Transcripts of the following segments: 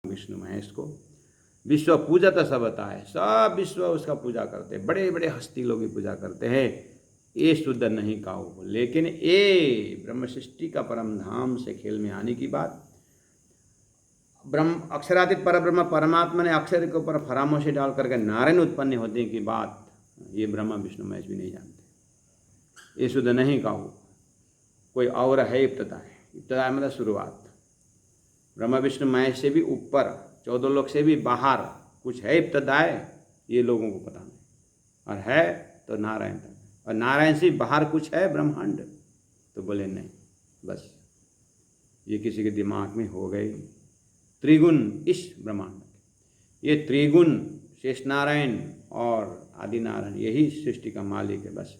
विष्णु महेश को। विश्व पूजा तो सब होता है, सब विश्व उसका पूजा करते हैं, बड़े बड़े हस्ती लोग भी पूजा करते हैं। ये शुद्ध नहीं काऊ, लेकिन ये ब्रह्म सृष्टि का परम धाम से खेल में आने की बात, ब्रह्म अक्षरातीत पर ब्रह्म परमात्मा ने अक्षर के ऊपर फरामोशी डाल करके नारायण उत्पन्न होने की बात ये ब्रह्मा विष्णु महेश भी नहीं जानते। ये शुद्ध नहीं काऊ, कोई और है इब्तदा है। इब्तदा है मतलब शुरुआत। ब्रह्मा विष्णु महेश से भी ऊपर 14 लोक से भी बाहर कुछ है इब्तदा है, ये लोगों को पता नहीं। और है तो नारायण तक, और नारायण से बाहर कुछ है ब्रह्मांड, तो बोले नहीं, बस ये किसी के दिमाग में हो गई। त्रिगुण इस ब्रह्मांड, ये त्रिगुण शेष नारायण और आदि नारायण यही सृष्टि का मालिक है, बस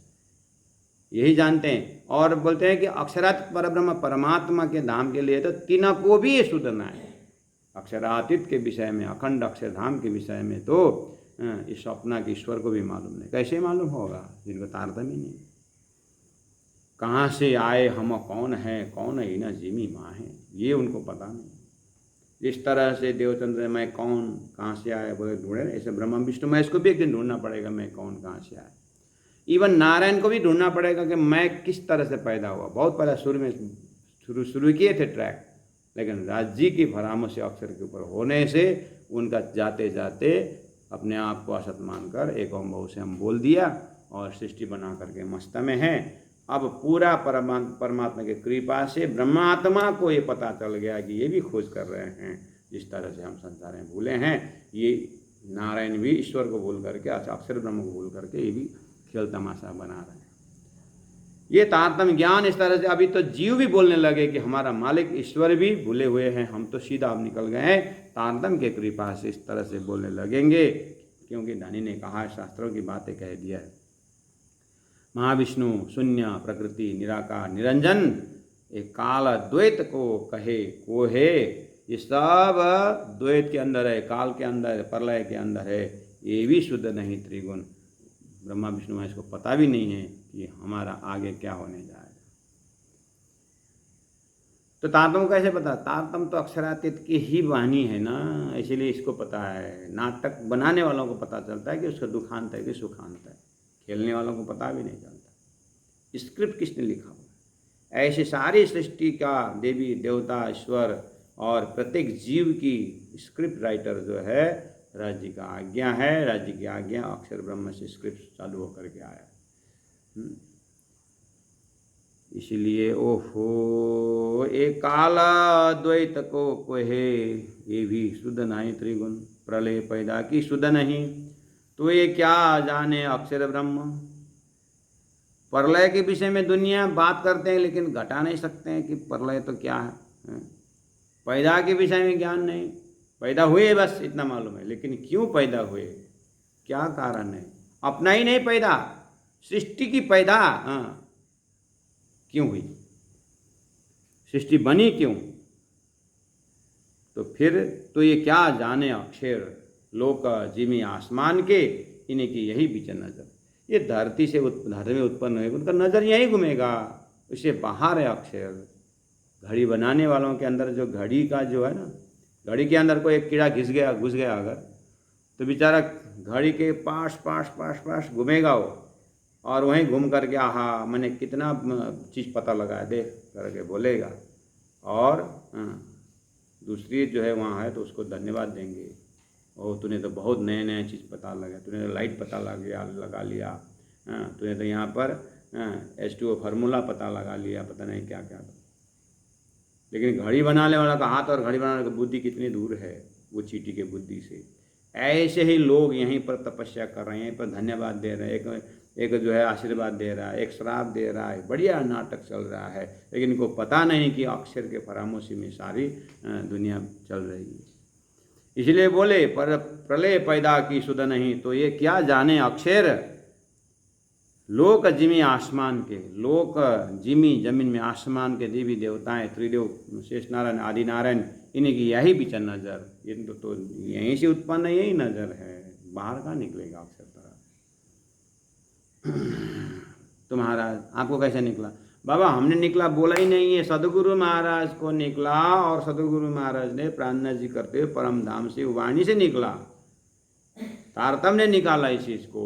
यही जानते हैं। और बोलते हैं कि अक्षरातीत परब्रह्म परमात्मा के धाम के लिए तो तीनों को भी ये सुधरना है। अक्षरातीत के विषय में, अखंड अक्षरधाम के विषय में तो इस स्वप्ना के ईश्वर को भी मालूम नहीं। कैसे मालूम होगा जिनको तारतम्य नहीं? कहाँ से आए हम, कौन है, कौन है ना जिमी माँ है, ये उनको पता नहीं। जिस तरह से देवचंद्र मैं कौन, कहाँ से आया बोले ढूंढे, ऐसे ब्रह्मा विष्णु महेश को भी एक दिन ढूंढना पड़ेगा मैं कौन, कहाँ से आया। इवन नारायण को भी ढूंढना पड़ेगा कि मैं किस तरह से पैदा हुआ। बहुत पहले शुरू में शुरू किए थे ट्रैक, लेकिन राज्य की फरामोश से अक्षर के ऊपर होने से उनका जाते जाते अपने आप को असत मानकर एक ओम बहु से हम बोल दिया और सृष्टि बना करके मस्त में है। अब पूरा परमात्मा की कृपा से ब्रह्मात्मा को ये पता चल गया कि ये भी खोज कर रहे हैं। जिस तरह से हम संसार में भूले हैं, ये नारायण भी ईश्वर को भूल करके, अक्षर ब्रह्म को भूल करके ये भी खेल तमाशा बना रहे हैं। ये तारतम्य ज्ञान इस तरह से अभी तो जीव भी बोलने लगे कि हमारा मालिक ईश्वर भी भूले हुए हैं, हम तो सीधा अब निकल गए हैं। तारतम्य के कृपा से इस तरह से बोलने लगेंगे, क्योंकि धनी ने कहा है, शास्त्रों की बातें कह दिया है। महाविष्णु शून्य प्रकृति निराकार निरंजन, एक काल द्वैत को कहे को है। ये सब द्वैत के अंदर है, काल के अंदर है, प्रलय के अंदर है। ये भी शुद्ध नहीं त्रिगुण। ब्रह्मा विष्णु महेश को पता भी नहीं है कि हमारा आगे क्या होने जाएगा। तो तारतम्य कैसे पता? तारतम्य तो अक्षरातीत की ही वाणी है ना, इसीलिए इसको पता है। नाटक बनाने वालों को पता चलता है कि उसका दुखांत है कि सुखांत है, खेलने वालों को पता भी नहीं चलता। स्क्रिप्ट किसने लिखा हुआ? ऐसे सारी सृष्टि का देवी देवता ईश्वर और प्रत्येक जीव की स्क्रिप्ट राइटर जो है राज्य का आज्ञा है। राज्य की आज्ञा अक्षर ब्रह्म से स्क्रिप्ट चालू होकर के आया। इसीलिए ओहो एक काला द्वैत को कोहे, ये भी शुद्ध नहीं त्रिगुण। प्रलय पैदा की शुद्ध नहीं, तो ये क्या जाने अक्षर ब्रह्म। प्रलय के विषय में दुनिया बात करते हैं, लेकिन घटा नहीं सकते हैं कि प्रलय तो क्या है। पैदा के विषय में ज्ञान नहीं, पैदा हुए बस इतना मालूम है, लेकिन क्यों पैदा हुए, क्या कारण है। अपना ही नहीं पैदा, सृष्टि की पैदा क्यों हुई, सृष्टि बनी क्यों। तो फिर तो ये क्या जाने अक्षर लोक जिमी आसमान के, इन्हीं की यही विचर नजर। ये धरती में उत्पन्न हुए, उनका नजर यही घूमेगा, उससे बाहर है अक्षर। घड़ी बनाने वालों के अंदर जो घड़ी का जो है ना, घड़ी के अंदर कोई एक कीड़ा घुस गया अगर, तो बेचारा घड़ी के पास घूमेगा वो, और वहीं घूम करके आहा मैंने कितना चीज़ पता लगाया देख करके बोलेगा। और दूसरी जो है वहाँ है तो उसको धन्यवाद देंगे, और तूने तो बहुत नए नए चीज़ पता लगा, तूने तो लाइट पता लगा लिया, तूने तो यहाँ पर H2O फार्मूला पता लगा लिया, पता नहीं क्या क्या। लेकिन घड़ी बनाने वाला का हाथ और घड़ी बनाने की बुद्धि कितनी दूर है वो चींटी के बुद्धि से। ऐसे ही लोग यहीं पर तपस्या कर रहे हैं, यहीं पर धन्यवाद दे रहे हैं, एक जो है आशीर्वाद दे रहा है, एक श्राप दे रहा है, बढ़िया नाटक चल रहा है। लेकिन इनको पता नहीं कि अक्षर के फरामोशी में सारी दुनिया चल रही है। इसलिए बोले पर प्रलय पैदा की शुद्ध नहीं, तो ये क्या जाने अक्षर लोक जिमी आसमान के। लोक जिमी जमीन में, आसमान के देवी देवताएं त्रिदेव शेष नारायण आदि नारायण, इन्हीं की यही विचर नजर। ये तो यहीं से उत्पन्न यही नजर है, बाहर का निकलेगा अक्षर तरह। तो महाराज आपको कैसे निकला? बाबा हमने निकला बोला ही नहीं है, सदगुरु महाराज को निकला और सदगुरु महाराज ने प्रार्थना जी करते हुए परम धाम से वाणी से निकला, तारतम ने निकाला इस चीज को।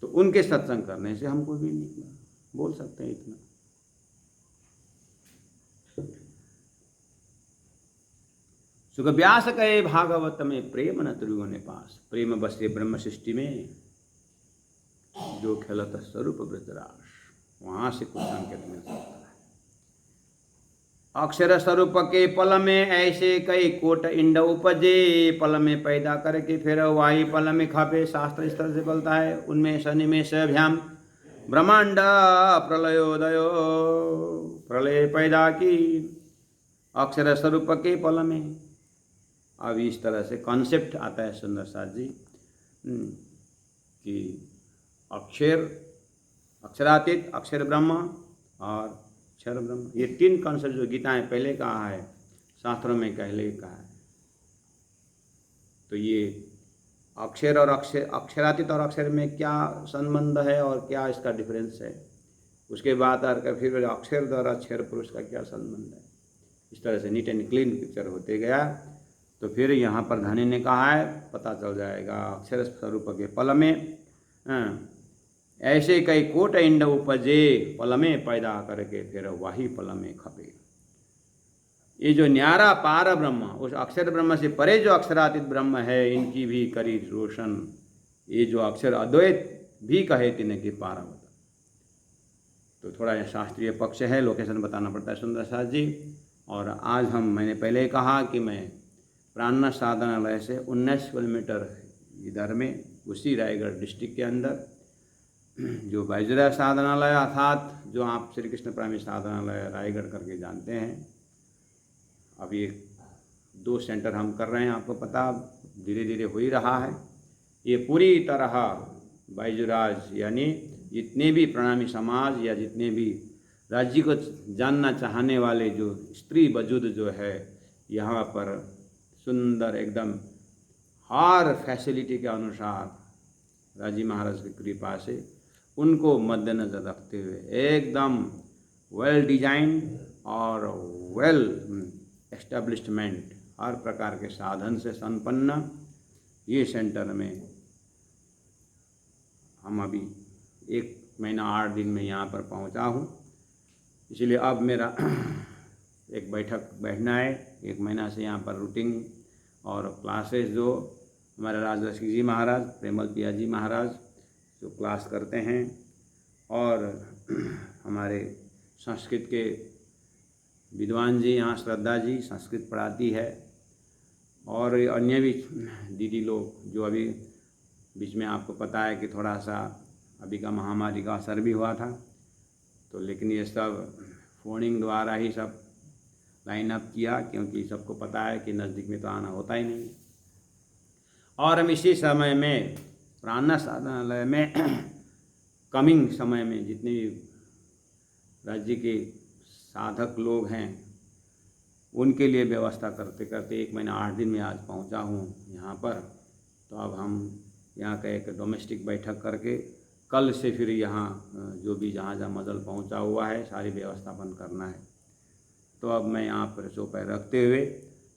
तो उनके सत्संग करने से हमको भी निकला, बोल सकते हैं इतना। सुख व्यास कहे भागवत में प्रेम न त्रिगुण पास, प्रेम बसे ब्रह्म सृष्टि में जो खेलत स्वरूप वृतराश, वहां से कुछ संकेत मिल सकता है। अक्षर स्वरूप के पल में ऐसे कई कोट इंड उपजे, पल में पैदा करके फिर वाही पल में खापे। शास्त्र इस तरह से बोलता है, उनमें सनिमेश अभ्याम ब्रह्मांड प्रलयोदयो, प्रलय पैदा की अक्षर स्वरूप के पल में। अब इस तरह से कॉन्सेप्ट आता है सुंदर साथ जी कि अक्षर, अक्षरातीत, अक्षर ब्रह्म और अक्षर ब्रह्म, ये तीन कॉन्सेप्ट जो गीता में पहले कहा है, शास्त्रों में पहले कहा है। तो ये अक्षर और अक्षरातीत और अक्षर में क्या संबंध है और क्या इसका डिफरेंस है, उसके बाद आकर फिर अक्षर द्वारा अक्षर पुरुष का क्या संबंध है, इस तरह से नीट एंड क्लीन पिक्चर होते गया। तो फिर यहाँ पर धनी ने कहा है, पता चल जाएगा अक्षर स्वरूप के पल में ऐसे कई कोट इंड उपजे, पल में पैदा करके फिर वही पल में खपे। ये जो न्यारा पार ब्रह्म, उस अक्षर ब्रह्म से परे जो अक्षरातीत ब्रह्म है, इनकी भी करी रोशन। ये जो अक्षर अद्वैत भी कहे तिन्हें कि पारावत। तो थोड़ा शास्त्रीय पक्ष है, लोकेशन बताना पड़ता है सुंदर साथ जी। और आज मैंने पहले कहा कि मैं प्राणनाथ साधनालय से 19 किलोमीटर इधर में, उसी रायगढ़ डिस्ट्रिक्ट के अंदर जो बैजुरा साधनालय अर्थात जो आप श्री कृष्ण प्रेमी साधनालय रायगढ़ करके जानते हैं, अब ये 2 सेंटर हम कर रहे हैं, आपको पता धीरे धीरे हो ही रहा है। ये पूरी तरह बैजुराज यानी जितने भी प्रणामी समाज या जितने भी राज्य को जानना चाहने वाले जो स्त्री वजूद जो है, यहाँ पर सुंदर एकदम हर फैसिलिटी के अनुसार राजी महाराज की कृपा से उनको मद्देनजर रखते हुए एकदम वेल डिजाइन और वेल एस्टेब्लिशमेंट, हर प्रकार के साधन से संपन्न ये सेंटर में हम अभी 1 महीना 8 दिन में यहाँ पर पहुँचा हूँ। इसलिए अब मेरा एक बैठक बैठना है। 1 महीना से यहाँ पर रूटीन और क्लासेस जो हमारे राजलक्ष्मी जी महाराज, प्रेमल पिया जी महाराज जो क्लास करते हैं, और हमारे संस्कृत के विद्वान जी यहाँ श्रद्धा जी संस्कृत पढ़ाती है, और अन्य भी दीदी लोग जो अभी बीच में आपको पता है कि थोड़ा सा अभी का महामारी का असर भी हुआ था, तो लेकिन ये सब फोनिंग द्वारा ही सब लाइन अप किया, क्योंकि सबको पता है कि नज़दीक में तो आना होता ही नहीं। और हम इसी समय में प्राणनाथ साधनालय में कमिंग समय में जितने भी राज्य के साधक लोग हैं उनके लिए व्यवस्था करते करते 1 महीना 8 दिन में आज पहुंचा हूं यहाँ पर। तो अब हम यहाँ का एक डोमेस्टिक बैठक करके कल से फिर यहाँ जो भी जहाँ जहाँ मजल पहुँचा हुआ है सारी व्यवस्थापन करना है। तो अब मैं यहाँ पर चौपाई रखते हुए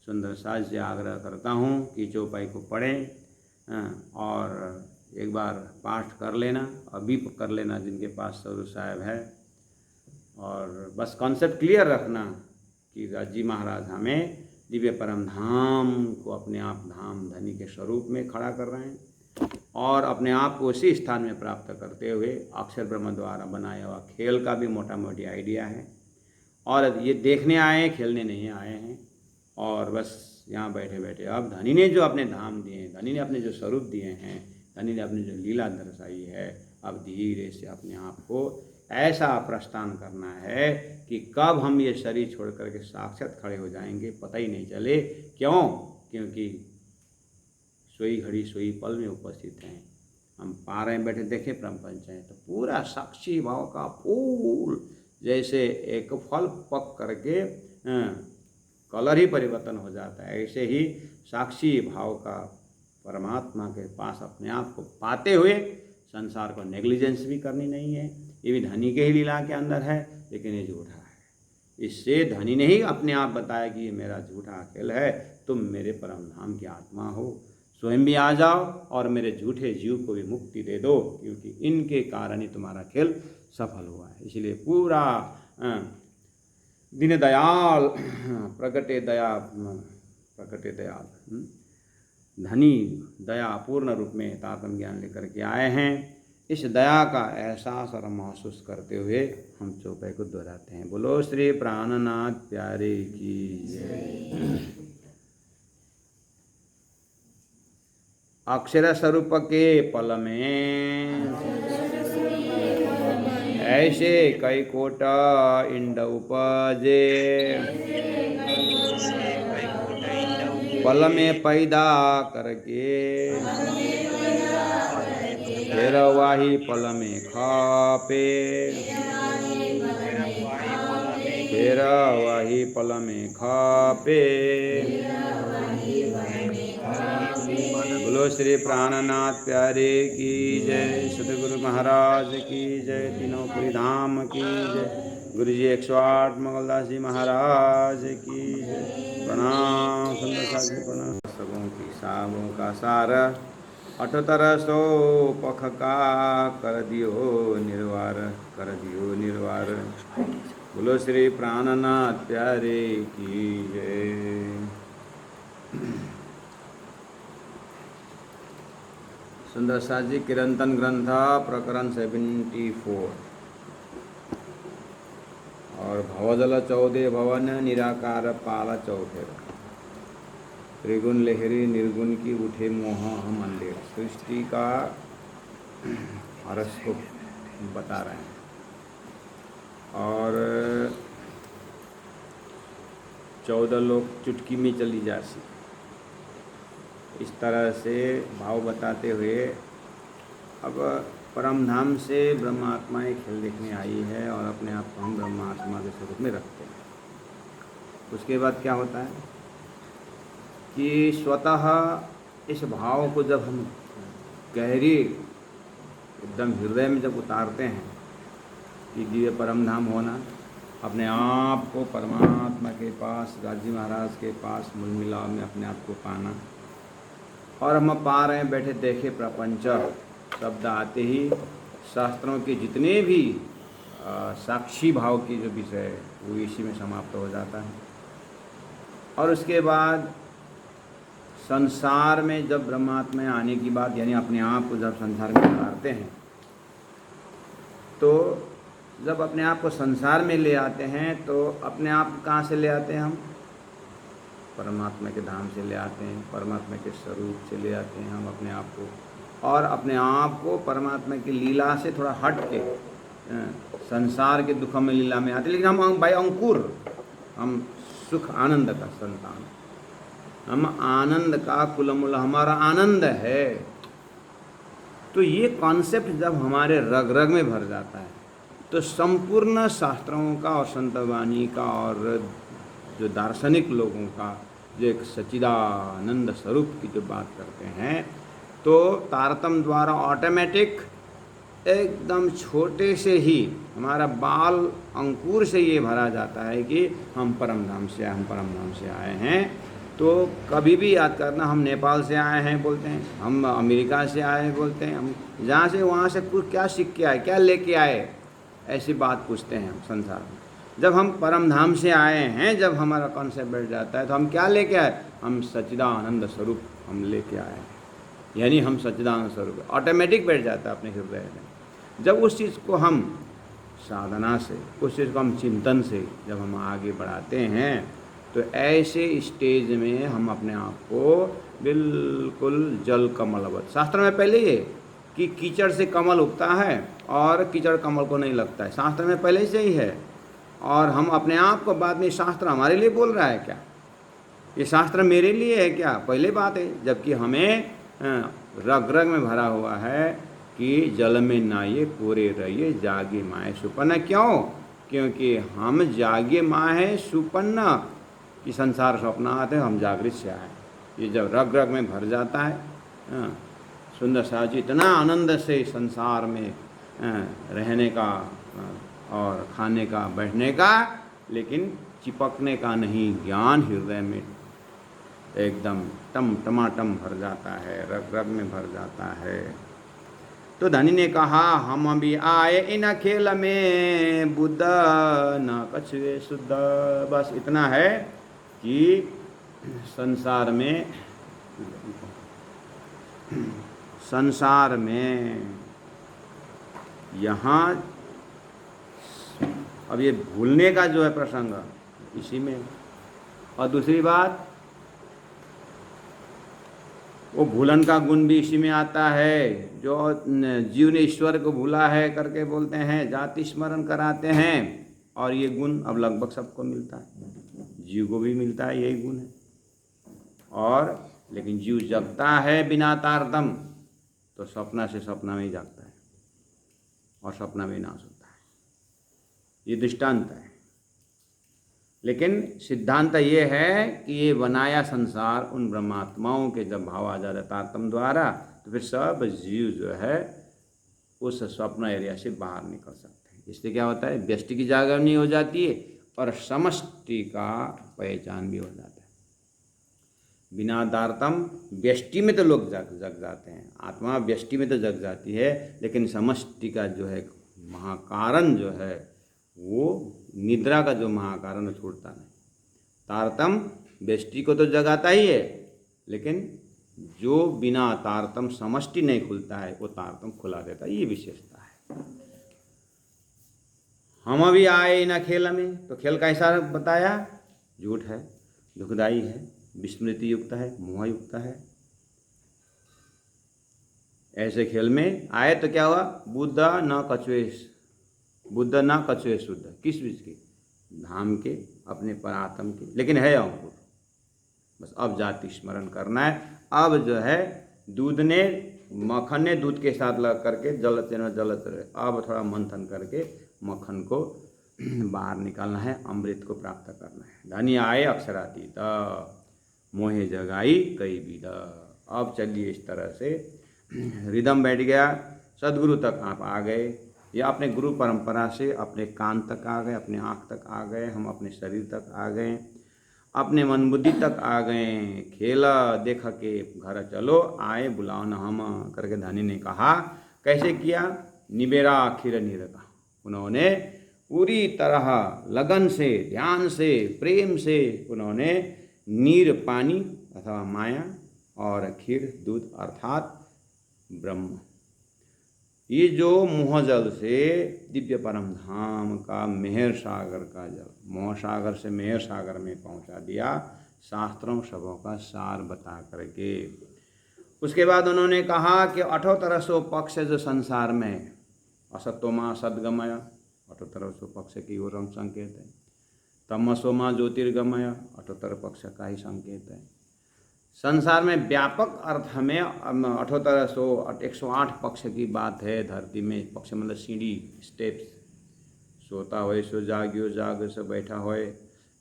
सुंदर साज से आग्रह करता हूँ कि चौपाई को पढ़ें और एक बार पाठ कर लेना, अभी कर लेना जिनके पास स्वरूप साहब है, और बस कॉन्सेप्ट क्लियर रखना कि राजी महाराज हमें दिव्य परम धाम को अपने आप धाम धनी के स्वरूप में खड़ा कर रहे हैं, और अपने आप को उसी स्थान में प्राप्त करते हुए अक्षर ब्रह्म द्वारा बनाया हुआ खेल का भी मोटा मोटी आइडिया है। और ये देखने आए हैं, खेलने नहीं आए हैं। और बस यहाँ बैठे बैठे अब धनी ने जो अपने धाम दिए हैं, धनी ने अपने जो स्वरूप दिए हैं, धनी ने अपनी जो लीला दर्शाई है, अब धीरे से अपने आप को ऐसा प्रस्थान करना है कि कब हम ये शरीर छोड़ करके साक्षात खड़े हो जाएंगे पता ही नहीं चले। क्यों? क्योंकि सोई घड़ी सोई पल में उपस्थित हैं। हम पा रहे बैठे देखे प्रपंच है तो पूरा साक्षी भाव का फूल जैसे एक फल पक करके कलर ही परिवर्तन हो जाता है, ऐसे ही साक्षी भाव का परमात्मा के पास अपने आप को पाते हुए संसार को नेग्लिजेंस भी करनी नहीं है, ये भी धनी के ही लीला के अंदर है, लेकिन ये झूठा है। इससे धनी ने ही अपने आप बताया कि ये मेरा झूठा खेल है, तुम मेरे परम धाम की आत्मा हो, स्वयं भी आ जाओ और मेरे झूठे जीव को भी मुक्ति दे दो, क्योंकि इनके कारण ही तुम्हारा खेल सफल हुआ है। इसलिए पूरा दीन दयाल प्रकटे दयाल धनी दया पूर्ण रूप में तात्म ज्ञान लेकर के आए हैं। इस दया का एहसास और महसूस करते हुए हम चौपाई को दोहराते हैं। बोलो श्री प्राणनाथ प्यारे की जय। अक्षर स्वरूप के पल में ऐसे कई कोट इंड उपजे, पल में पैदा करके फिर वाही पल में खापे, फिर वाही पल में खापे। बोलो श्री प्राणनाथ प्यारे की जय, सतगुरु महाराज की जय, तीनों पुरी धाम की जय, गुरु जी 108 मंगलदास जी महाराज की जय। प्रणाम सुंदर साधु प्रणाम। सबों की साबों का सार अठतर सो पख का कर दियो निर्वार, कर दियो निर्वार। बोलो श्री प्राणनाथ प्यारे की जय। सुंदर साथ जी कीर्तन ग्रंथ प्रकरण 74 और भवजल 14 भवन निराकार पाल 4 त्रिगुण लहरी निर्गुण की उठे मोह हम अंधेर। सृष्टि का रस को बता रहे हैं और 14 लोग चुटकी में चली जासी, इस तरह से भाव बताते हुए अब परम धाम से ब्रह्मात्माएं खेल देखने आई है और अपने आप को हम ब्रह्मात्मा के स्वरूप में रखते हैं। उसके बाद क्या होता है कि स्वतः इस भाव को जब हम गहरी एकदम हृदय में जब उतारते हैं कि दिव्य परम धाम होना, अपने आप को परमात्मा के पास, राजी महाराज के पास मूल मिलाव में अपने आप को पाना, और हम पा रहे हैं बैठे देखे प्रपंच शब्द आते ही शास्त्रों के जितने भी साक्षी भाव की जो विषय है वो इसी में समाप्त हो जाता है। और उसके बाद संसार में जब ब्रह्मात्मा आने की बात, यानी अपने आप को जब संसार में उतारते हैं, तो जब अपने आप को संसार में ले आते हैं तो अपने आप कहाँ से ले आते हैं हम? परमात्मा के धाम से ले आते हैं, परमात्मा के स्वरूप से ले आते हैं हम अपने आप को, और अपने आप को परमात्मा की लीला से थोड़ा हट के संसार के दुखों में लीला में आते हैं। लेकिन हम भाई अंकुर, हम सुख आनंद का संतान, हम आनंद का कुलमुल, हमारा आनंद है। तो ये कॉन्सेप्ट जब हमारे रग रग में भर जाता है तो संपूर्ण शास्त्रों का और संतवाणी का और जो दार्शनिक लोगों का जो एक सच्चिदानंद स्वरूप की जो बात करते हैं, तो तारतम्य द्वारा ऑटोमेटिक एकदम छोटे से ही हमारा बाल अंकुर से ये भरा जाता है कि हम परम धाम से आए, हम परम धाम से आए हैं। तो कभी भी याद करना, हम नेपाल से आए हैं बोलते हैं, हम अमेरिका से आए हैं बोलते हैं, हम जहाँ से वहाँ से कुछ क्या सीख के आए, क्या लेके आए, ऐसी बात पूछते हैं हम संसार में। जब हम परम धाम से आए हैं, जब हमारा कॉन्सेप्ट बैठ जाता है तो हम क्या लेके आए? हम सच्चिदानंद स्वरूप हम लेके आए हैं, यानी हम सच्चिदानंद स्वरूप ऑटोमेटिक बैठ जाता है अपने हृदय में। जब उस चीज़ को हम साधना से, उस चीज़ को हम चिंतन से जब हम आगे बढ़ाते हैं, तो ऐसे स्टेज में हम अपने आप को बिल्कुल जल कमलवत, शास्त्र में पहले ये कि कीचड़ से कमल उगता है और कीचड़ कमल को नहीं लगता है, शास्त्र में पहले से ही है। और हम अपने आप को बाद में, शास्त्र हमारे लिए बोल रहा है क्या? ये शास्त्र मेरे लिए है क्या? पहले बात है। जबकि हमें रग रग में भरा हुआ है कि जल में नाइए पूरे रहिए जागे माए सुपन्न। क्यों? क्योंकि हम जागे माँ है सुपन्न कि संसार स्वप्न आते हैं, हम जागृत से आए। ये जब रग रग में भर जाता है, सुंदर सहज इतना आनंद से संसार में रहने का और खाने का बैठने का, लेकिन चिपकने का नहीं। ज्ञान हृदय में एकदम टमाटम भर जाता है, रग रग में भर जाता है। तो धनी ने कहा हम अभी आए इन खेल में, बुद्ध न कछुए शुद्ध। बस इतना है कि संसार में यहाँ अब ये भूलने का जो है प्रसंग इसी में। और दूसरी बात, वो भूलन का गुण भी इसी में आता है। जो जीव ने ईश्वर को भूला है करके बोलते हैं, जाति स्मरण कराते हैं, और ये गुण अब लगभग सबको मिलता है, जीव को भी मिलता है, यही गुण है। और लेकिन जीव जगता है बिना तारतम, तो सपना से सपना में ही जागता है और सपना में नाश होता है। ये दृष्टांत है। लेकिन सिद्धांत ये है कि ये बनाया संसार उन ब्रह्मात्माओं के जब भाव आ जाता है तारतम द्वारा, तो फिर सब जीव जो है उस स्वप्न एरिया से बाहर निकल सकते हैं। इससे क्या होता है, व्यष्टि की जागरणी हो जाती है और समष्टि का पहचान भी हो जाता है। बिना तारतम व्यष्टि में तो लोग जग जाते हैं, आत्मा व्यष्टि में तो जग जाती है, लेकिन समष्टि का जो है महाकारण जो है, वो निद्रा का जो महाकारण छूटता नहीं। तारतम व्यष्टि को तो जगाता ही है, लेकिन जो बिना तारतम समष्टि नहीं खुलता है, वो तारतम खुला देता है। ये विशेषता है। हम अभी आए न खेल में, तो खेल कैसा बताया, झूठ है, दुखदाई है, विस्मृति युक्त है, मोह युक्त है। ऐसे खेल में आए तो क्या हुआ, बुद्ध न कछुए शुद्ध। किस बीज के, धाम के, अपने परात्म के, लेकिन है अंकुर। बस अब जाति स्मरण करना है। अब जो है मक्खन ने दूध के साथ लग करके जलते रहे, अब थोड़ा मंथन करके मक्खन को बाहर निकालना है, अमृत को प्राप्त करना है। धनी आए अक्षरातीत, मोहे जगाई कई विद। अब चलिए इस तरह से रिदम बैठ गया, सदगुरु तक आप आ गए, या अपने गुरु परंपरा से अपने कान तक आ गए, अपने आँख तक आ गए, हम अपने शरीर तक आ गए, अपने मन बुद्धि तक आ गए। खेला देख के घर चलो, आए बुलाओ न हम करके धनी ने कहा। कैसे किया, निबेरा आखिर निरता। उन्होंने पूरी तरह लगन से, ध्यान से, प्रेम से उन्होंने नीर पानी अथवा माया और खीर दूध अर्थात ब्रह्म, ये जो मोह जल से दिव्य परम धाम का मेहर सागर का जल, मोह सागर से मेहर सागर में पहुंचा दिया, शास्त्रों सबों का सार बता करके। उसके बाद उन्होंने कहा कि 38 पक्ष जो संसार में, असत्वमा सद्गमय, 38 पक्ष की ओर संकेत है। तमसोमा ज्योतिर्गमय, 78 पक्ष का ही संकेत है। संसार में व्यापक अर्थ में 108 पक्ष की बात है। धरती में पक्ष मतलब सीढ़ी, स्टेप्स, सोता होए सो जाग्यो, जाग सो बैठा होए,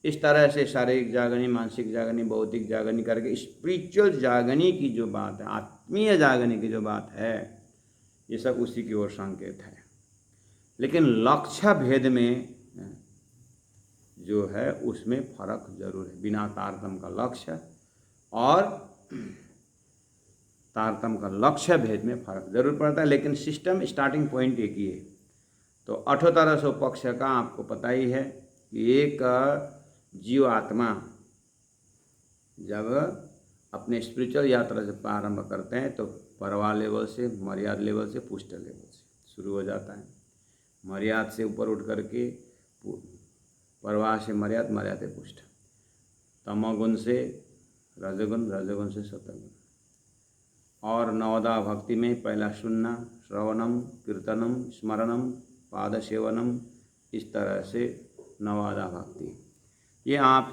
इस तरह से शारीरिक जागनी, मानसिक जागनी, बौद्धिक जागनी करके स्पिरिचुअल जागनी की जो बात है, आत्मीय जागनी की जो बात है, ये सब उसी की ओर संकेत है। लेकिन लक्ष्य भेद में जो है उसमें फर्क जरूर है। बिना तारतम का लक्ष्य और तारतम का लक्ष्य भेद में फर्क जरूर पड़ता है, लेकिन सिस्टम स्टार्टिंग पॉइंट एक ही है। तो 38 पक्ष का आपको पता ही है कि एक जीव आत्मा जब अपने स्पिरिचुअल यात्रा से प्रारंभ करते हैं तो परवा लेवल से, मर्याद लेवल से, पुष्ट लेवल से शुरू हो जाता है। मर्याद से ऊपर उठ करके परवाह से मर्याद, मर्याद से पुष्ट, तमोगुण से रजगुण, रजगुण से सतगुण। और नवदा भक्ति में पहला सुनना, श्रवणम, कीर्तनम, स्मरणम, पाद सेवनम, इस तरह से नवादा भक्ति। ये आप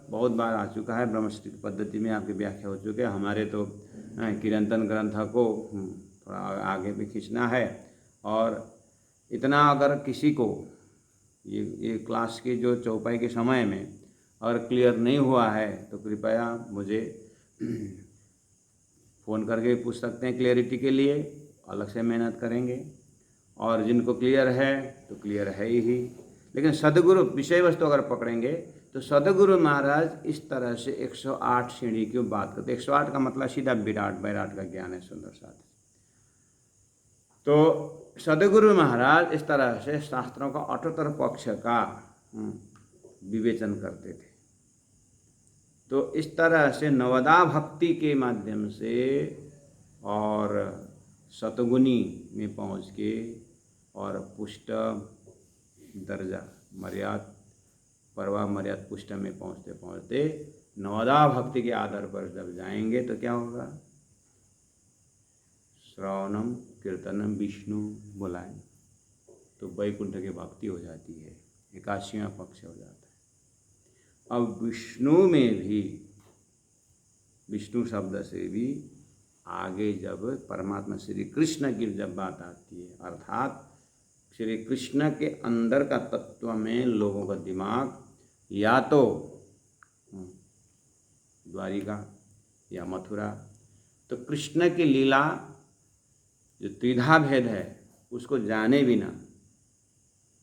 बहुत बार आ चुका है, ब्रह्मश्री पद्धति में आपकी व्याख्या हो चुके हैं। हमारे तो कीर्तन ग्रंथ को थोड़ा आगे भी खींचना है। और इतना अगर किसी को ये क्लास की जो चौपाई के समय में अगर क्लियर नहीं हुआ है तो कृपया मुझे फ़ोन करके पूछ सकते हैं क्लियरिटी के लिए, अलग से मेहनत करेंगे। और जिनको क्लियर है तो क्लियर है ही। लेकिन सदगुरु विषय वस्तु अगर पकड़ेंगे तो सदगुरु महाराज इस तरह से 108 सीढ़ी की बात करते। 108 का मतलब सीधा विराट बैराट का ज्ञान है, सुंदर साथ। तो सदगुरु महाराज इस तरह से शास्त्रों का अठोत्तर पक्ष का विवेचन करते थे। तो इस तरह से नवदा भक्ति के माध्यम से और सतगुनी में पहुँच के और पुष्ट दर्जा मर्याद परवा मर्याद पुष्ट में पहुँचते पहुँचते नवदा भक्ति के आधार पर जब जाएंगे तो क्या होगा? श्रवणम कीर्तनम विष्णु बुलाएं तो वैकुंठ की भक्ति हो जाती है, 81वां पक्ष हो जाता है। अब विष्णु में भी, विष्णु शब्द से भी आगे जब परमात्मा श्री कृष्ण की जब बात आती है, अर्थात श्री कृष्ण के अंदर का तत्व में लोगों का दिमाग या तो द्वारिका या मथुरा, तो कृष्ण की लीला जो त्रिधा भेद है उसको जाने बिना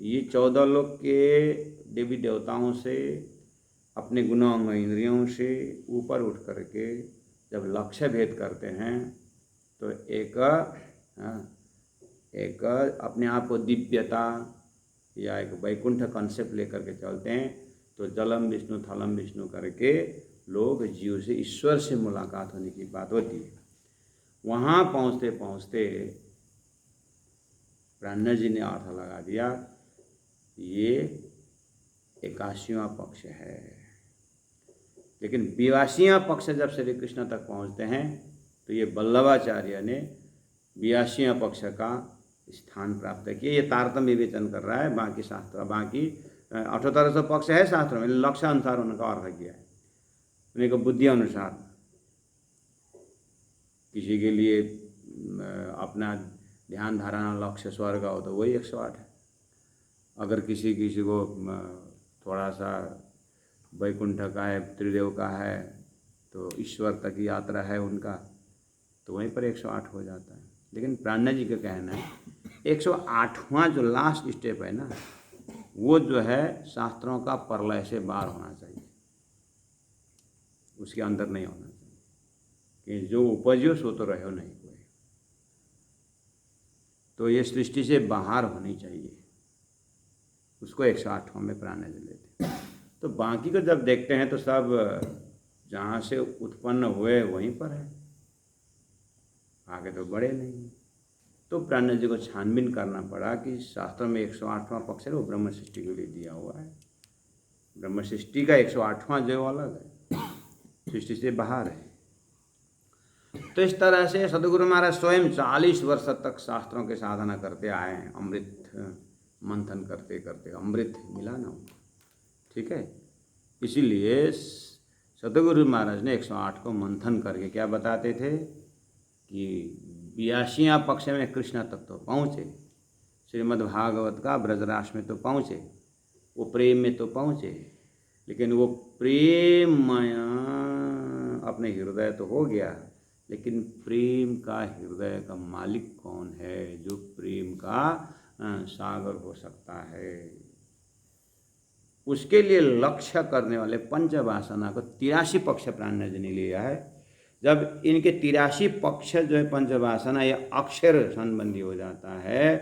ये 14 लोक के देवी देवताओं से अपने गुणांग इंद्रियों से ऊपर उठ करके जब लक्ष्य भेद करते हैं तो एक अपने आप को दिव्यता या एक वैकुंठ कॉन्सेप्ट लेकर के चलते हैं। तो जलम विष्णु थलम विष्णु करके लोग जीव से ईश्वर से मुलाकात होने की बात होती है। वहाँ पहुँचते पहुँचते ब्रह्मा जी ने अर्थ लगा दिया, ये 81वां पक्ष है। लेकिन 82वां पक्ष जब श्री कृष्ण तक पहुँचते हैं तो ये वल्लभाचार्य ने 82वां पक्ष का स्थान प्राप्त किया। ये तारतम्य विवेचन कर रहा है, बाकी शास्त्र बाकी 78 पक्ष है शास्त्र में, लक्ष्य अनुसार उनका अर्थ किया है, उनके बुद्धि अनुसार। किसी के लिए अपना ध्यान धारणा लक्ष्य स्वर्ग हो तो वही 108 है। अगर किसी को थोड़ा सा वैकुंठ का है, त्रिदेव का है, तो ईश्वर तक की यात्रा है उनका, तो वहीं पर 108 हो जाता है। लेकिन प्राणा जी का कहना है 108वां जो लास्ट स्टेप है ना, वो जो है शास्त्रों का परलय से बाहर होना चाहिए, उसके अंदर नहीं होना चाहिए कि जो उपजो सो तो रहो नहीं कोई। तो ये सृष्टि से बाहर होनी चाहिए, उसको 108वां में प्राणा जी लेते। तो बाकी को जब देखते हैं तो सब जहाँ से उत्पन्न हुए वहीं पर है, आगे तो बढ़े नहीं। तो प्राणा जी को छानबीन करना पड़ा कि शास्त्र में 108वां पक्ष है वो ब्रह्म सृष्टि के लिए दिया हुआ है। ब्रह्म सृष्टि का 108वां जो अलग है, सृष्टि से बाहर है। तो इस तरह से सदगुरु महाराज स्वयं 40 वर्ष तक शास्त्रों के साधना करते आए हैं। अमृत मंथन करते करते अमृत मिला ना उनको, ठीक है। इसीलिए सदगुरु महाराज ने 108 को मंथन करके क्या बताते थे कि 82वां पक्ष में कृष्ण तक तो पहुँचे, श्रीमद्भागवत का ब्रजरास में तो पहुँचे, वो प्रेम में तो पहुँचे, लेकिन वो प्रेममय अपने हृदय तो हो गया, लेकिन प्रेम का हृदय का मालिक कौन है जो प्रेम का सागर हो सकता है? उसके लिए लक्ष्य करने वाले पंचवासना को 83 पक्ष प्राणा जी ने लिया है। जब इनके 83 पक्ष जो है पंचवासना या अक्षर संबंधी हो जाता है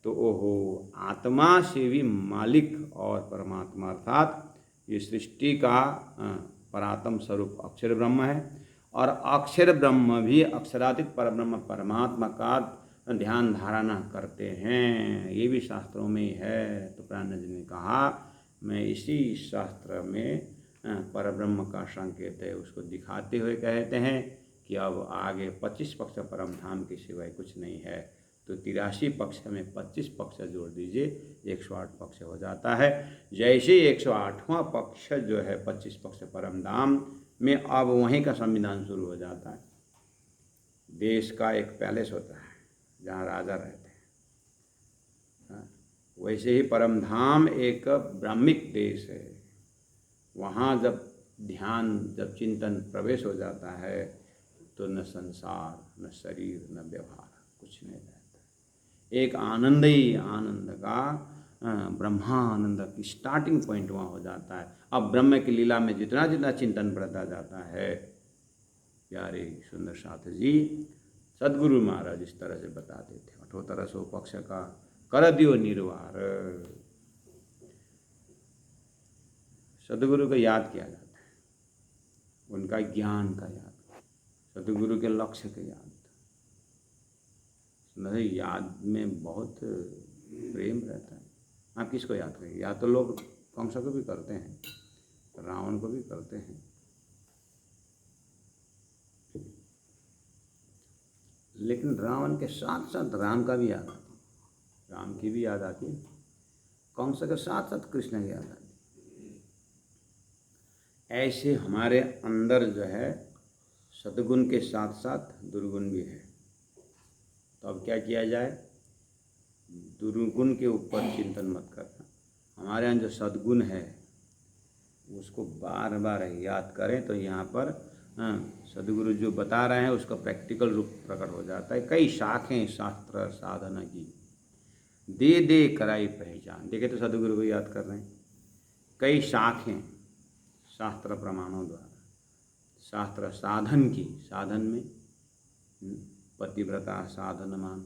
तो ओहो, आत्मा से भी मालिक और परमात्मा अर्थात ये सृष्टि का परात्म स्वरूप अक्षर ब्रह्म है, और अक्षर ब्रह्म भी अक्षरातीत परब्रह्म परमात्मा का ध्यान धारणा करते हैं। ये भी शास्त्रों में ही है। तो प्राणा जी ने कहा मैं इसी शास्त्र में परब्रह्म का संकेत है उसको दिखाते हुए कहते हैं कि अब आगे 25 पक्ष परम धाम के सिवाय कुछ नहीं है। तो 83 पक्ष में 25 पक्ष जोड़ दीजिए, 108 पक्ष हो जाता है। जैसे 108वां पक्ष जो है 25 पक्ष परम धाम में, अब वहीं का संविधान शुरू हो जाता है। देश का एक पैलेस होता है जहाँ राजा रहते हैं, वैसे ही परम धाम एक ब्राह्मिक देश है। वहाँ जब ध्यान जब चिंतन प्रवेश हो जाता है तो न संसार, न शरीर, न व्यवहार, कुछ नहीं रहता। एक आनंद ही आनंद का ब्रह्मानंद की स्टार्टिंग पॉइंट वहाँ हो जाता है। अब ब्रह्म की लीला में जितना जितना चिंतन बढ़ता जाता है, प्यारे सुंदर साथ जी सदगुरु महाराज इस तरह से बताते थे। 78 पक्ष का कर दियो निर्वार। सदगुरु को याद किया जाता है, उनका ज्ञान का याद, सदगुरु के लक्ष्य के याद। नहीं, याद में बहुत प्रेम रहता है। आप किसको याद करेंगे? या तो लोग कंस को भी करते हैं, रावण को भी करते हैं, लेकिन रावण के साथ साथ राम का भी याद आता है, राम की भी याद आती है, कंस के साथ साथ कृष्ण की याद आती है। ऐसे हमारे अंदर जो है सद्गुण के साथ साथ दुर्गुण भी है। तो अब क्या किया जाए? दुर्गुण के ऊपर चिंतन मत करना, हमारे यहाँ जो सद्गुण है उसको बार बार याद करें। तो यहाँ पर सदगुरु जो बता रहे हैं उसका प्रैक्टिकल रूप प्रकट हो जाता है। कई शाखें शास्त्र साधना की, दे दे कराई पहचान। देखे तो सदगुरु को याद कर रहे हैं। कई शाखें शास्त्र प्रमाणों द्वारा, शास्त्र साधन की, साधन में पतिव्रता साधनमान,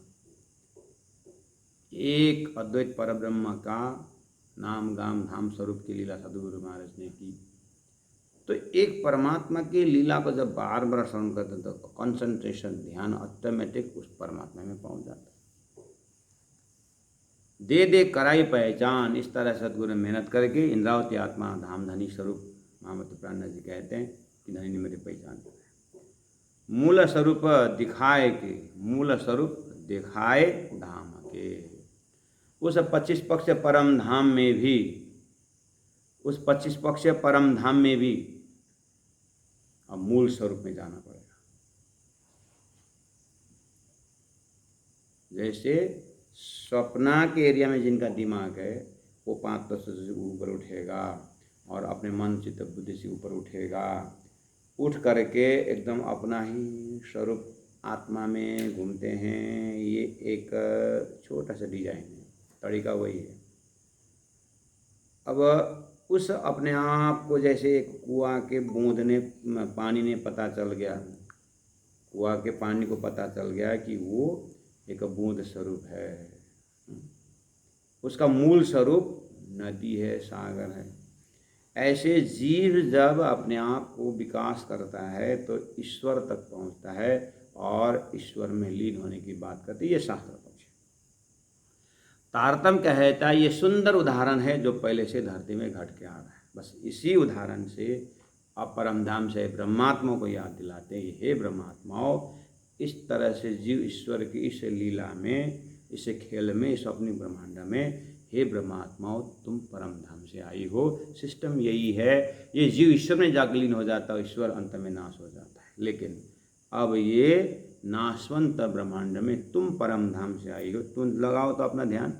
एक अद्वैत परब्रह्म का नाम गाम धाम स्वरूप की लीला सदगुरु महाराज ने की। तो एक परमात्मा की लीला को जब बार बार श्रवण करते हैं तो कंसंट्रेशन, ध्यान ऑटोमेटिक उस परमात्मा में पहुंच जाता है। दे दे कराई पहचान, इस तरह सदगुरु ने मेहनत करके इंद्रावती आत्मा धाम धनी स्वरूप महामती प्राण जी कहते हैं कि धनी ने मेरी पहचान है। मूल स्वरूप दिखाए के, मूल स्वरूप दिखाए धाम के। उस 25 पक्ष परम धाम में भी, उस 25 पक्ष परम धाम में भी अब मूल स्वरूप में जाना पड़ेगा। जैसे स्वप्ना के एरिया में जिनका दिमाग है वो 5 तत्व से ऊपर उठेगा और अपने मन चित्त बुद्धि से ऊपर उठेगा, उठ करके एकदम अपना ही स्वरूप आत्मा में घूमते हैं। ये एक छोटा सा डिजाइन है, तरीका वही है। अब उस अपने आप को जैसे एक कुआं के बूंद ने, पानी ने पता चल गया, कुआं के पानी को पता चल गया कि वो एक बूंद स्वरूप है, उसका मूल स्वरूप नदी है, सागर है। ऐसे जीव जब अपने आप को विकास करता है तो ईश्वर तक पहुंचता है और ईश्वर में लीन होने की बात करते हैं। ये शास्त्र पक्ष है। तारतम्य कहता है, ये सुंदर उदाहरण है जो पहले से धरती में घट के आ रहा है। बस इसी उदाहरण से आप परमधाम से ब्रह्मात्मा को याद दिलाते हैं। हे ब्रह्मात्माओं, इस तरह से जीव ईश्वर की इस लीला में, इस खेल में, इस अपनी ब्रह्मांड में, हे ब्रह्मात्माओं तुम परम धाम से आई हो। सिस्टम यही है। ये जीव ईश्वर में जाकर लीन हो जाता है, ईश्वर अंत में नाश हो जाता है। लेकिन अब ये नाशवंत ब्रह्मांड में तुम परम धाम से आई हो। तुम लगाओ तो अपना ध्यान,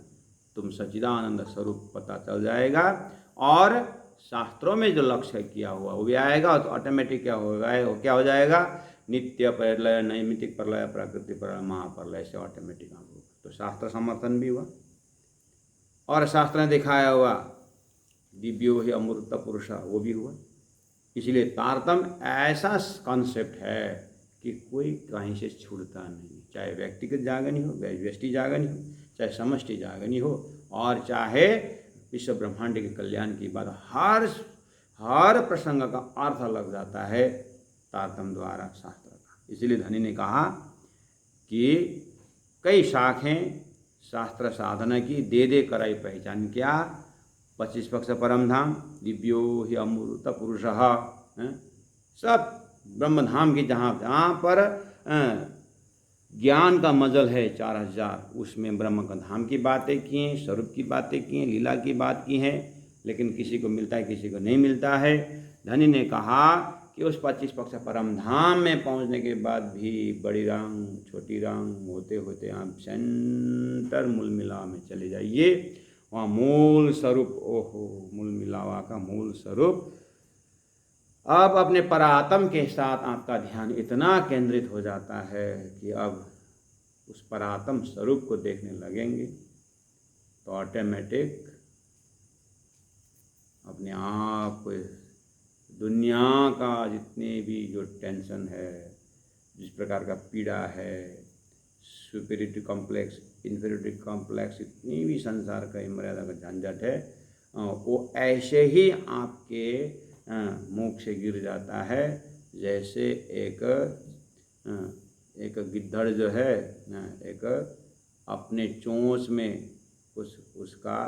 तुम सच्चिदानंद स्वरूप पता चल जाएगा और शास्त्रों में जो लक्ष्य किया हुआ वो भी आएगा। तो ऑटोमेटिक क्या होगा, क्या हो जाएगा? नित्य प्रलय, नैमित्तिक प्रलय, प्रकृति प्रलय, महाप्रलय से ऑटोमेटिक होगा। तो शास्त्र समर्थन भी हुआ और शास्त्र ने दिखाया हुआ दिव्यो ही अमृत पुरुष, वो भी हुआ। इसलिए तारतम्य ऐसा कॉन्सेप्ट है कि कोई कहीं से छूटता नहीं, चाहे व्यक्तिगत जागनी हो, व्यष्टि जागनी हो, चाहे समष्टि जागनी हो, और चाहे विश्व ब्रह्मांड के कल्याण की बात, हर प्रसंग का अर्थ लग जाता है तारतम्य द्वारा शास्त्र का। इसलिए धनी ने कहा कि कई शाखें शास्त्र साधना की, दे दे कराई पहचान। क्या? 25 पक्ष परम धाम, दिव्यो ही अमृत पुरुष, सब ब्रह्मधाम की जहाँ पर ज्ञान का मजल है 4000, उसमें ब्रह्म का धाम की बातें की हैं, स्वरूप की बातें की हैं, लीला की बात की हैं। लेकिन किसी को मिलता है, किसी को नहीं मिलता है। धनी ने कहा कि उस 25 पक्ष परम धाम में पहुंचने के बाद भी बड़ी रंग छोटी रंग होते होते आप सेंटर मूल मिलावा में चले जाइए। वहाँ मूल स्वरूप, ओहो, मूल मिलावा का मूल स्वरूप अब अपने परात्म के साथ आपका ध्यान इतना केंद्रित हो जाता है कि अब उस परात्म स्वरूप को देखने लगेंगे तो ऑटोमेटिक अपने आप को दुनिया का जितने भी जो टेंशन है, जिस प्रकार का पीड़ा है, सुपीरियरिटी कॉम्प्लेक्स, इन्फीरियरिटी कॉम्प्लेक्स, इतनी भी संसार का मर्यादा का झंझट है, वो ऐसे ही आपके मुख से गिर जाता है जैसे एक गिद्धड़ जो है एक अपने चोंच में उसका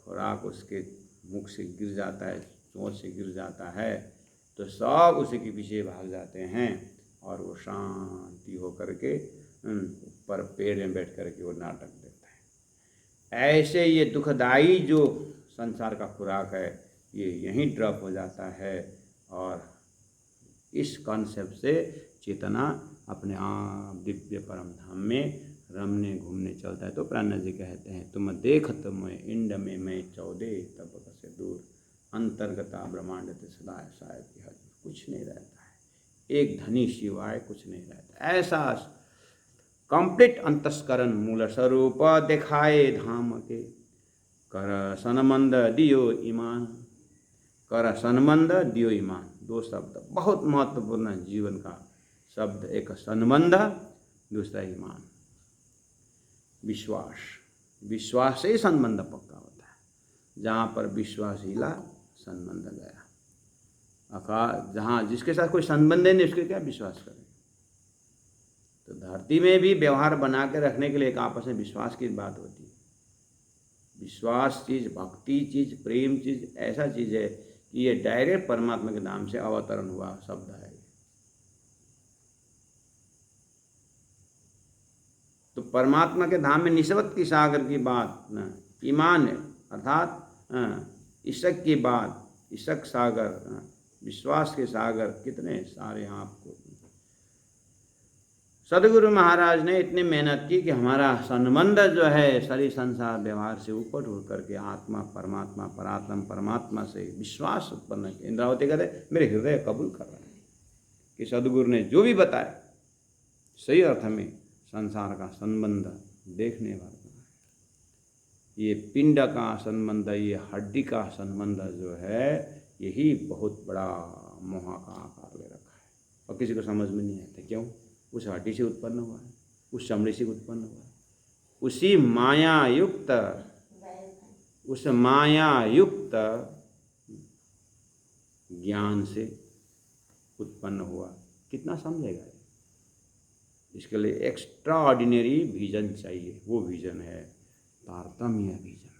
खुराक उसके मुख से गिर जाता है, चोंच से गिर जाता है, तो सब उसी के पीछे भाग जाते हैं और वो शांति हो करके ऊपर पेड़ में बैठ करके वो नाटक देता है। ऐसे ये दुखदाई जो संसार का खुराक है ये यहीं ड्रॉप हो जाता है और इस कॉन्सेप्ट से चेतना अपने आप दिव्य परम धाम में रमने घूमने चलता है। तो प्राणा जी कहते हैं, तुम देखत मैं इंड में मैं 14 तब से दूर, अंतर्गता ब्रह्मांड सदा शायद की हद, कुछ नहीं रहता है, एक धनी शिवाय कुछ नहीं रहता। ऐसा कंप्लीट अंतस्करण मूल स्वरूप दिखाए धाम के, कर सनमंद दियो ईमान, कर सनमंद दियो ईमान। दो शब्द बहुत महत्वपूर्ण है जीवन का शब्द, एक सनमंद, दूसरा ईमान, विश्वास। विश्वास से ही संबंध पक्का होता है। जहाँ पर विश्वास हिला संबंध गया। अर्थात जहाँ जिसके साथ कोई संबंध नहीं उसके क्या विश्वास करें। तो धरती में भी व्यवहार बना के रखने के लिए एक आपस में विश्वास की बात होती है। विश्वास चीज़, भक्ति चीज़, प्रेम चीज़ ऐसा चीज़ है कि ये डायरेक्ट परमात्मा के नाम से अवतरण हुआ शब्द है। तो परमात्मा के धाम में निस्बत की सागर की बात न, ईमान है, अर्थात इशक की बात, इशक सागर, विश्वास के सागर कितने सारे आपको। सदगुरु महाराज ने इतनी मेहनत की कि हमारा संबंध जो है सारी संसार व्यवहार से ऊपर उठ करके आत्मा परमात्मा, परात्मा परमात्मा से विश्वास उत्पन्न किया। इंद्रावती कहते मेरे हृदय कबूल कर रहा है कि सदगुरु ने जो भी बताया सही अर्थ में संसार का संबंध देखने वाला है। ये पिंड का संबंध, ये हड्डी का संबंध जो है यही बहुत बड़ा मोह का आकार ले रखा है और किसी को समझ में नहीं आता। क्यों? उस हड्डी से उत्पन्न हुआ है, उस चमड़ी से उत्पन्न हुआ है, उसी माया युक्त ज्ञान से उत्पन्न हुआ। कितना समझेगा? इसके लिए एक्स्ट्रा ऑर्डिनरी विजन चाहिए। वो विजन है तारतम्य विजन।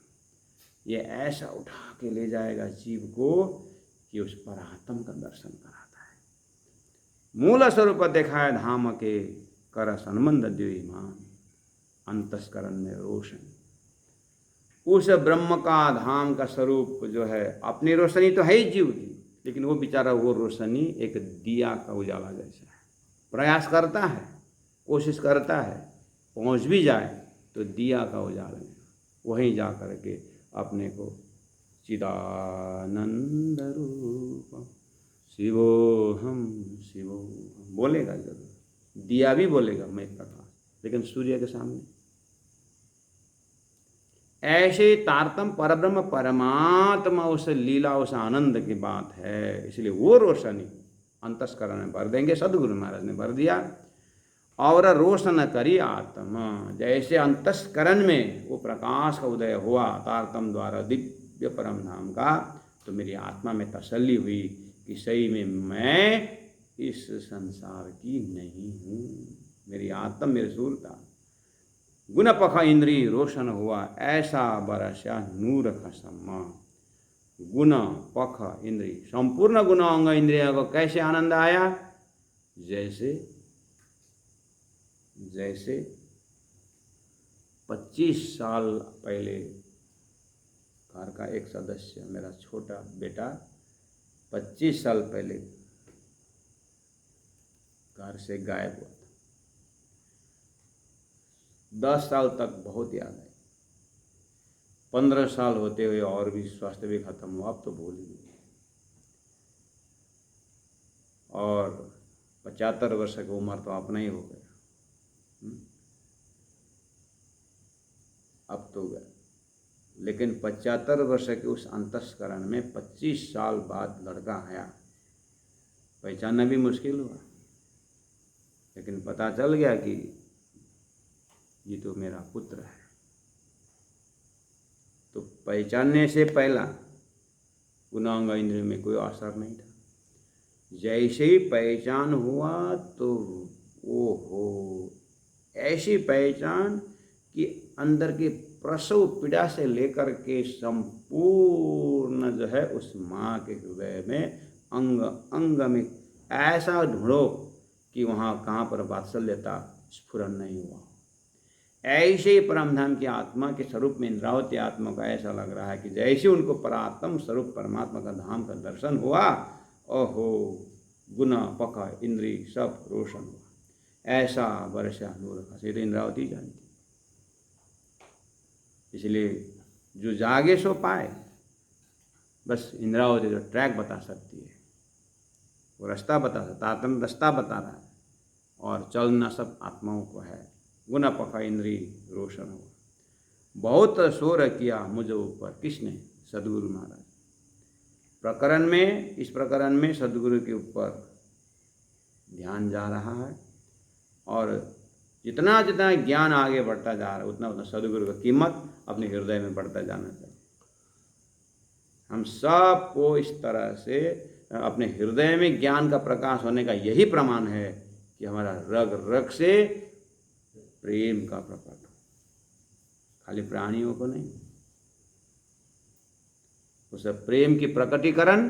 ये ऐसा उठा के ले जाएगा जीव को कि उस परात्म का दर्शन कराता है। मूल स्वरूप दिखाए धाम के, कर संबंध द्यो ईमान, अंतस्करण में रोशन। उस ब्रह्म का धाम का स्वरूप जो है, अपनी रोशनी तो है ही जीव की, लेकिन वो बेचारा वो रोशनी एक दिया का उजाला जैसा है। प्रयास करता है, कोशिश करता है, पहुंच भी जाए तो दिया का उजाला में वहीं जा कर के अपने को चिदानंद रूप शिवोहम शिवोहम बोलेगा जरूर। दिया भी बोलेगा मैं प्रकाश, लेकिन सूर्य के सामने। ऐसे तारतम परब्रह्म परमात्मा उस लीला, उस आनंद की बात है। इसलिए वो रोशनी अंतस्करण में भर देंगे। सदगुरु महाराज ने भर दिया। और रोशन करी आत्मा, जैसे अंतस्करण में वो प्रकाश का उदय हुआ तारतम द्वारा दिव्य परम धाम का, तो मेरी आत्मा में तसल्ली हुई कि सही में मैं इस संसार की नहीं हूँ। मेरी आत्मा मेरे सूरता गुण पख इंद्री रोशन हुआ, ऐसा बरसा नूर खसम्मा। गुण पख इंद्री, संपूर्ण गुण अंग इंद्रिया को कैसे आनंद आया? जैसे 25 साल पहले घर का एक सदस्य, मेरा छोटा बेटा 25 साल पहले घर से गायब हुआ था। 10 साल तक बहुत याद आई। 15 साल होते हुए और भी स्वास्थ्य भी खत्म हुआ, अब तो भूल ही गई। 75 वर्ष की उम्र तो अपना ही हो गया। अब तो गया, लेकिन 75 वर्ष के उस अंतस्करण में 25 साल बाद लड़का आया। पहचानना भी मुश्किल हुआ, लेकिन पता चल गया कि ये तो मेरा पुत्र है। तो पहचानने से पहला गुणांग इंद्रिय में कोई असर नहीं था। जैसे ही पहचान हुआ तो ओहो, ऐसी पहचान कि अंदर की प्रसव पीड़ा से लेकर के संपूर्ण जो है उस माँ के हृदय में अंग अंग में ऐसा ढूंढो कि वहाँ कहाँ पर वात्सल्यता स्फुरन नहीं हुआ। ऐसे ही परमधाम की आत्मा के स्वरूप में इंद्रावती आत्मा को ऐसा लग रहा है कि जैसे उनको परात्म स्वरूप परमात्मा का धाम का दर्शन हुआ, ओहो, गुना पका इंद्री सब रोशन हुआ। ऐसा वर्षा नूर से तो इंद्रावती जानती। इसलिए जो जागे सो पाए, बस इंद्रावती जो ट्रैक बता सकती है, वो रास्ता बता सकता, आत्म रास्ता बता रहा है, और चलना सब आत्माओं को है। गुना पका इंद्री रोशन हुआ। बहुत शोर किया मुझे ऊपर, किसने? सदगुरु महाराज। प्रकरण में, इस प्रकरण में सदगुरु के ऊपर ध्यान जा रहा है, और जितना जितना ज्ञान आगे बढ़ता जा रहा है उतना उतना सदगुरु की कीमत अपने हृदय में बढ़ता जाना चाहिए। हम सबको इस तरह से अपने हृदय में ज्ञान का प्रकाश होने का यही प्रमाण है कि हमारा रग रग से प्रेम का प्रकट हो, खाली प्राणियों को नहीं। उस प्रेम की प्रकटीकरण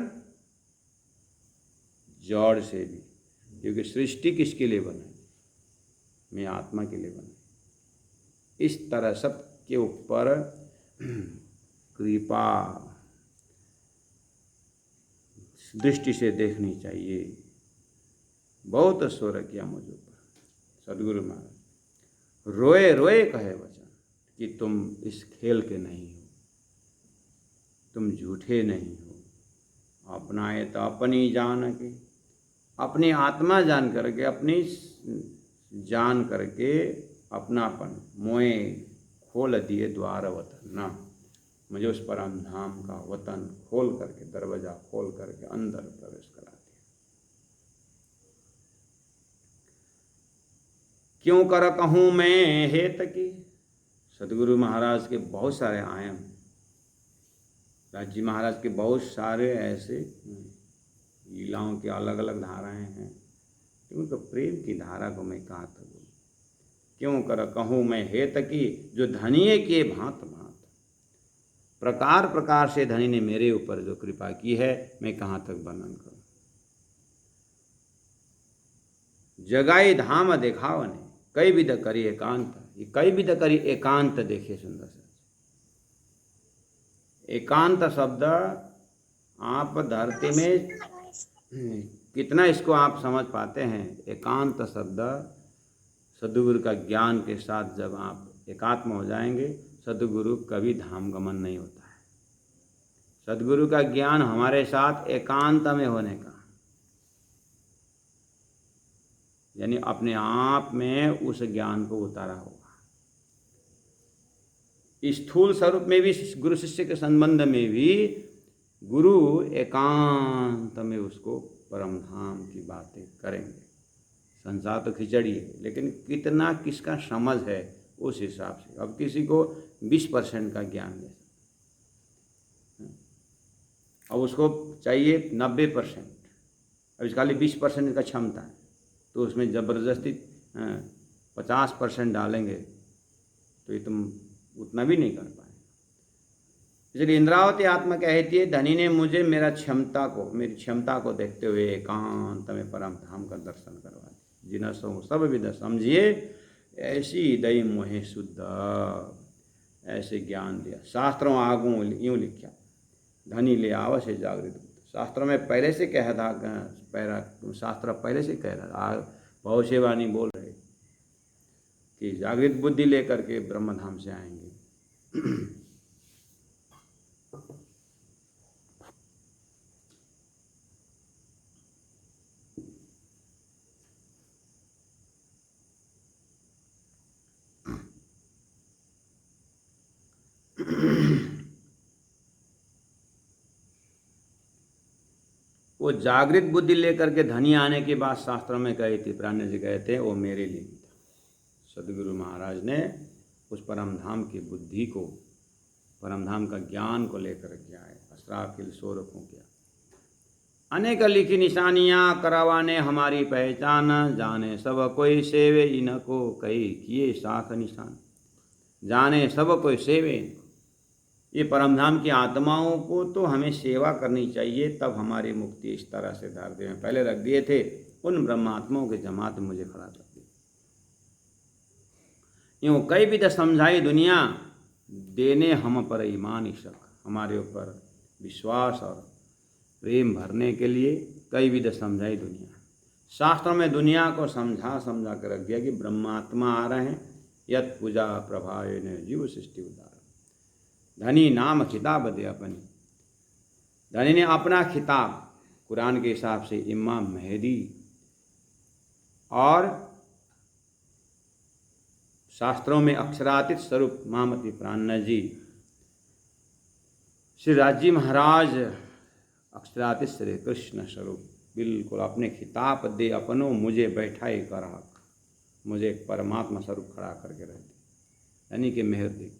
जड़ से भी, क्योंकि सृष्टि किसके लिए बने? मैं आत्मा के लिए बने। इस तरह सब के ऊपर कृपा दृष्टि से देखनी चाहिए। बहुत स्वर किया मुझ ऊपर सदगुरु महाराज। रोए रोए कहे वचन कि तुम इस खेल के नहीं हो, तुम झूठे नहीं हो। अपनाए तो अपनी जान के, अपनी आत्मा जान करके, अपनी जान करके अपनापन मोए खोल दिए द्वार वतन ना। मुझे उस परम धाम का वतन खोल करके, दरवाजा खोल करके अंदर प्रवेश करा दिया। क्यों कर कहूँ मैं हेत की? सदगुरु महाराज के बहुत सारे आयम, राजी महाराज के बहुत सारे ऐसे लीलाओं की अलग अलग धाराएं हैं, उनको प्रेम की धारा को मैं कहा था बोल। क्यों कर कहूँ मैं हेत की, जो धनिये के भांत भांत, प्रकार प्रकार से धनी ने मेरे ऊपर जो कृपा की है, मैं कहाँ तक वर्णन करूँ। जगाई धाम देखावने, कई विध करी एकांत। ये कई विध करी एकांत देखिए सुंदर से। एकांत शब्द आप धरती में कितना इसको आप समझ पाते हैं? एकांत शब्द सदगुरु का ज्ञान के साथ जब आप एकात्म हो जाएंगे, सदगुरु कभी धाम गमन नहीं होता है। सदगुरु का ज्ञान हमारे साथ एकांत में होने का, यानी अपने आप में उस ज्ञान को उतारा होगा। स्थूल स्वरूप में भी, गुरु शिष्य के संबंध में भी गुरु एकांत में उसको परम धाम की बातें करेंगे। संसार तो खिचड़ी है, लेकिन कितना किसका समझ है उस हिसाब से। अब किसी को 20% का ज्ञान दे, अब उसको चाहिए 90%, अब इसका 20% का क्षमता है, तो उसमें ज़बरदस्ती 50% डालेंगे तो ये तुम उतना भी नहीं कर पाए। इसलिए इंद्रावती आत्मा कहती है, धनी ने मुझे मेरी क्षमता को देखते हुए एकांत में परम धाम का दर्शन करवा दिया। जिन सो सब विद समझिए, ऐसी दई मोहे शुद्ध, ऐसे ज्ञान दिया। शास्त्रों आगू यूँ लिखा, धनी ले आव से जागृत। शास्त्रों में पहले से कह था, शास्त्र पहले से कह रहा था, बहुत से वाणी बोल रहे कि जागृत बुद्धि लेकर के ब्रह्मधाम से आएंगे। वो जागृत बुद्धि लेकर के धनी आने की बात शास्त्रों में कही थी, प्राण्य जी कहे थे वो मेरे लिए नहीं था। सदगुरु महाराज ने उस परम धाम की बुद्धि को, परम धाम का ज्ञान को लेकर के आए, अशराफ के शोर को किया। अनेक लिखी निशानियाँ करवाने हमारी पहचान, जाने सब कोई सेवे इनको कई किए साख निशान। जाने सब कोई सेवे, ये परमधाम की आत्माओं को तो हमें सेवा करनी चाहिए, तब हमारी मुक्ति इस तरह से धरती में पहले रख दिए थे। उन ब्रह्मात्माओं के जमात मुझे खड़ा कर दिया। यूँ कई विध समझाई दुनिया, देने हम पर ईमान इशक। हमारे ऊपर विश्वास और प्रेम भरने के लिए कई विध समझाई दुनिया। शास्त्रों में दुनिया को समझा कर रख दिया कि ब्रह्मात्मा आ रहे हैं, यत पूजा प्रभावे ने जीव सृष्टि उदार। धनी नाम खिताब दे अपनी, धनी ने अपना खिताब कुरान के हिसाब से इमाम मेहदी और शास्त्रों में अक्षरातीत स्वरूप महामती प्राण जी, श्री राजी महाराज अक्षरातीत श्री कृष्ण स्वरूप बिल्कुल अपने खिताब दे अपनो मुझे बैठाई कर, मुझे एक परमात्मा स्वरूप खड़ा करके रह दी। यानी कि मेहर देखी।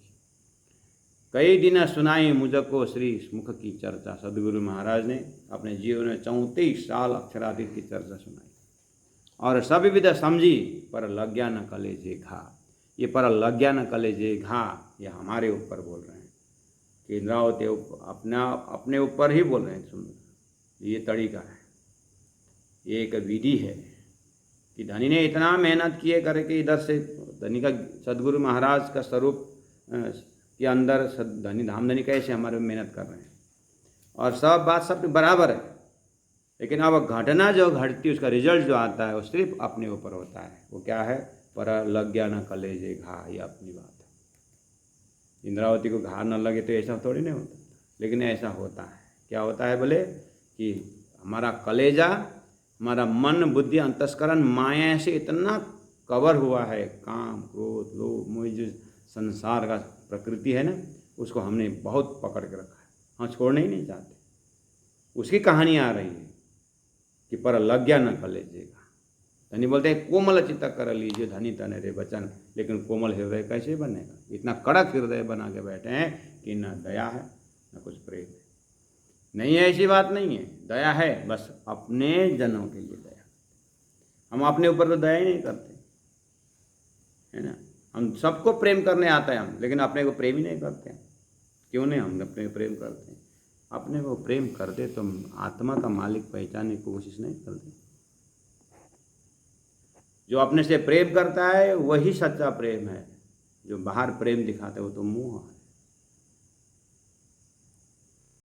कई दिन सुनाई मुझको श्री मुख की चर्चा। सदगुरु महाराज ने अपने जीवन में 34 साल अक्षरातीत की चर्चा सुनाई और सभी विधा समझी, पर लग्या न कलेजे घा। ये पर लग्या न कलेजे घा, ये हमारे ऊपर बोल रहे हैं कि इंद्रावती अपने ऊपर ही बोल रहे हैं। सुन, ये तरीका है, ये एक विधि है कि धनी ने इतना मेहनत किए करके इधर से धनी का सदगुरु महाराज का स्वरूप के अंदर धनी धामधनी कैसे हमारे मेहनत कर रहे हैं और सब बात सब बराबर है, लेकिन अब घटना जो घटती है उसका रिजल्ट जो आता है वो सिर्फ अपने ऊपर होता है। वो क्या है? पर लग गया न कलेजे घा, ये अपनी बात है। इंद्रावती को घा न लगे तो ऐसा थोड़ी नहीं होता, लेकिन ऐसा होता है। क्या होता है बोले कि हमारा कलेजा, हमारा मन बुद्धि अंतस्करण माया से इतना कवर हुआ है, काम क्रोध लोभ मोह जो संसार का प्रकृति है ना, उसको हमने बहुत पकड़ के रखा है, हम छोड़ना ही नहीं चाहते। उसकी कहानी आ रही है कि पर लग गया न कलेजेगा। धनी बोलते हैं कोमल चित्त कर लीजिए धनी तने रे बचन, लेकिन कोमल हृदय कैसे बनेगा? इतना कड़क हृदय बना के बैठे हैं कि न दया है न कुछ प्रेम है। नहीं है, ऐसी बात नहीं है। दया है, बस अपने जनों के लिए दया। हम अपने ऊपर तो दया ही नहीं करते, है ना। हम सबको प्रेम करने आता है हम, लेकिन अपने को प्रेम ही नहीं करते हैं। क्यों नहीं हम अपने को प्रेम करते हैं? अपने को प्रेम करते तो आत्मा का मालिक पहचानने की कोशिश नहीं करते। जो अपने से प्रेम करता है वही सच्चा प्रेम है। जो बाहर प्रेम दिखाता है वो तो मुँह है।